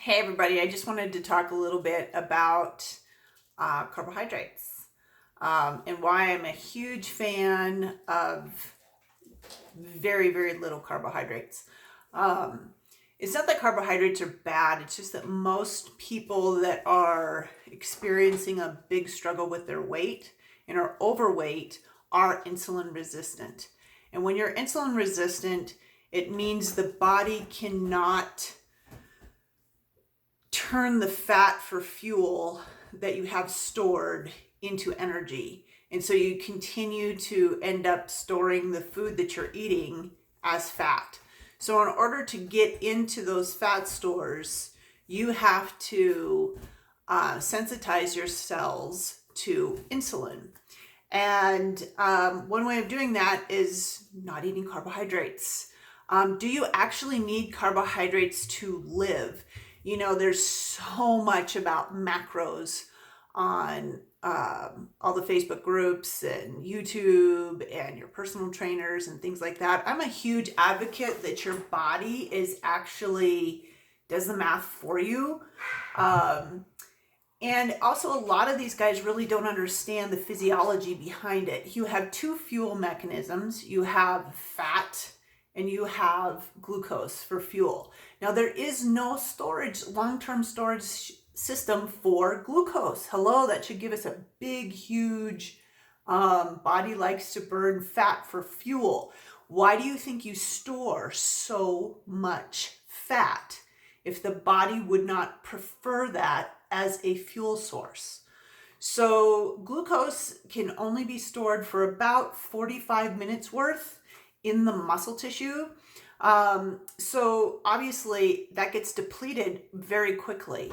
Hey everybody, I just wanted to talk a little bit about carbohydrates and why I'm a huge fan of very, very little carbohydrates. Um, it's not that carbohydrates are bad, it's just that most people that are experiencing a big struggle with their weight and are overweight are insulin resistant. And when you're insulin resistant, it means the body cannot turn the fat for fuel that you have stored into energy. And so you continue to end up storing the food that you're eating as fat. So in order to get into those fat stores, you have to sensitize your cells to insulin. And one way of doing that is not eating carbohydrates. Do you actually need carbohydrates to live? You know, there's so much about macros on all the Facebook groups and YouTube and your personal trainers and things like that. I'm a huge advocate that your body is actually does the math for you. And also, a lot of these guys really don't understand the physiology behind it. You have two fuel mechanisms. You have fat and you have glucose for fuel. Now, there is no long-term storage system for glucose. Hello, that should give us a big, huge body likes to burn fat for fuel. Why do you think you store so much fat if the body would not prefer that as a fuel source? So glucose can only be stored for about 45 minutes worth in the muscle tissue. So obviously that gets depleted very quickly.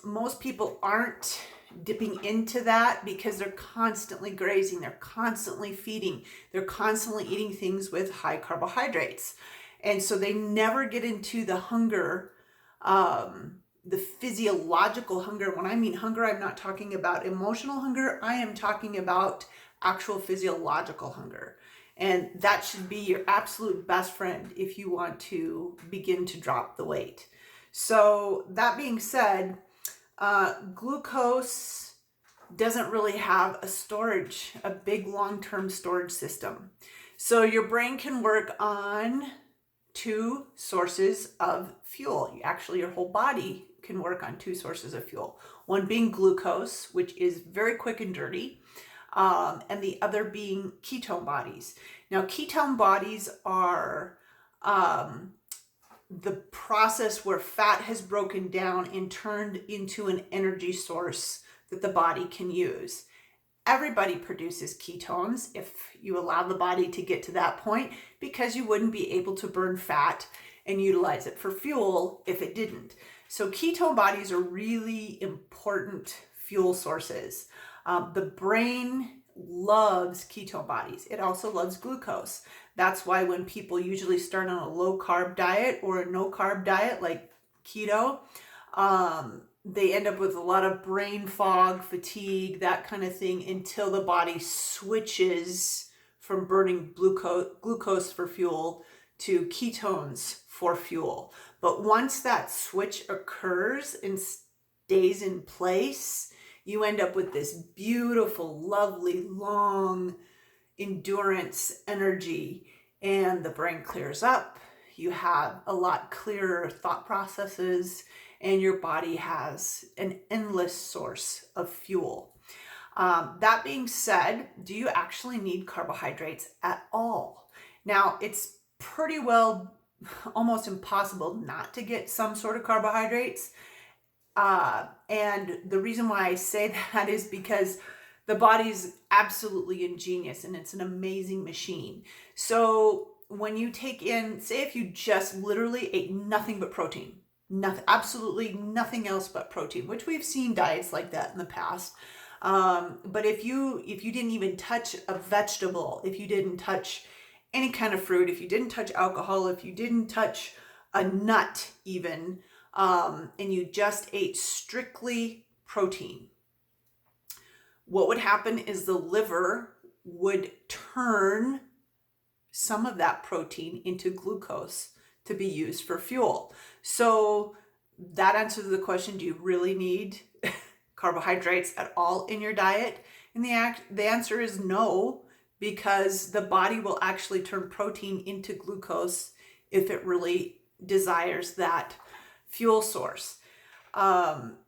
Most people aren't dipping into that because they're constantly grazing, they're constantly feeding, they're constantly eating things with high carbohydrates. And so they never get into the hunger, the physiological hunger. When I mean hunger, I'm not talking about emotional hunger. I am talking about actual physiological hunger. And that should be your absolute best friend if you want to begin to drop the weight. So that being said, glucose doesn't really have a big long-term storage system. So your brain can work on two sources of fuel. Actually, your whole body can work on two sources of fuel. One being glucose, which is very quick and dirty, and the other being ketone bodies. Now, ketone bodies are the process where fat has broken down and turned into an energy source that the body can use. Everybody produces ketones if you allow the body to get to that point, because you wouldn't be able to burn fat and utilize it for fuel if it didn't. So ketone bodies are really important fuel sources. The brain loves ketone bodies. It also loves glucose. That's why when people usually start on a low carb diet or a no carb diet like keto, they end up with a lot of brain fog, fatigue, that kind of thing, until the body switches from burning glucose for fuel to ketones for fuel. But once that switch occurs and stays in place, you end up with this beautiful, lovely, long endurance energy, and the brain clears up. You have a lot clearer thought processes, and your body has an endless source of fuel. That being said, do you actually need carbohydrates at all? Now, it's pretty well almost impossible not to get some sort of carbohydrates. And the reason why I say that is because the body's absolutely ingenious and it's an amazing machine. So when you take in, say if you just literally ate nothing but protein, absolutely nothing else but protein, which we've seen diets like that in the past. But if you didn't even touch a vegetable, if you didn't touch any kind of fruit, if you didn't touch alcohol, if you didn't touch a nut even, and you just ate strictly protein, what would happen is the liver would turn some of that protein into glucose to be used for fuel. So that answers the question, do you really need carbohydrates at all in your diet? And the answer is no, because the body will actually turn protein into glucose if it really desires that fuel source.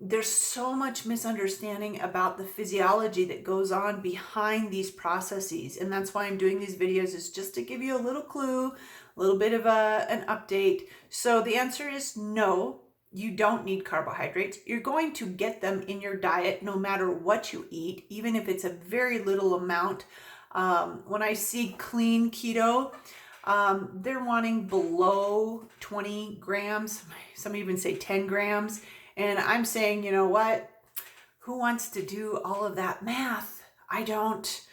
There's so much misunderstanding about the physiology that goes on behind these processes. And that's why I'm doing these videos, is just to give you a little clue, a little bit of an update. So the answer is no, you don't need carbohydrates. You're going to get them in your diet no matter what you eat, even if it's a very little amount. When I see clean keto, they're wanting below 20 grams. Some even say 10 grams. And I'm saying, you know what? Who wants to do all of that math? I don't.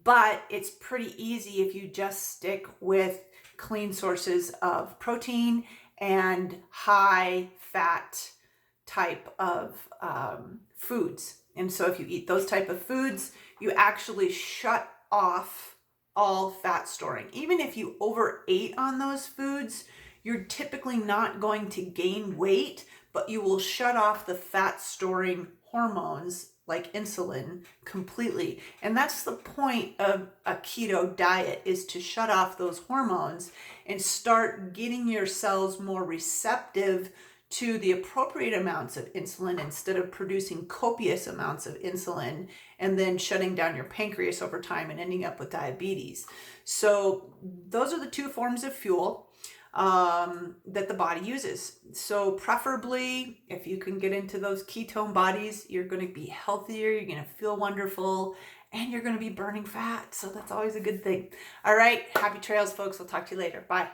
But it's pretty easy if you just stick with clean sources of protein and high fat type of foods. And so if you eat those type of foods, you actually shut off all fat storing. Even if you overate on those foods, you're typically not going to gain weight, but you will shut off the fat storing hormones like insulin completely. And that's the point of a keto diet, is to shut off those hormones and start getting your cells more receptive to the appropriate amounts of insulin, instead of producing copious amounts of insulin and then shutting down your pancreas over time and ending up with diabetes. So those are the two forms of fuel that the body uses. So preferably, if you can get into those ketone bodies, you're going to be healthier, you're going to feel wonderful, and you're going to be burning fat. So that's always a good thing. All right. Happy trails, folks. I'll talk to you later. Bye.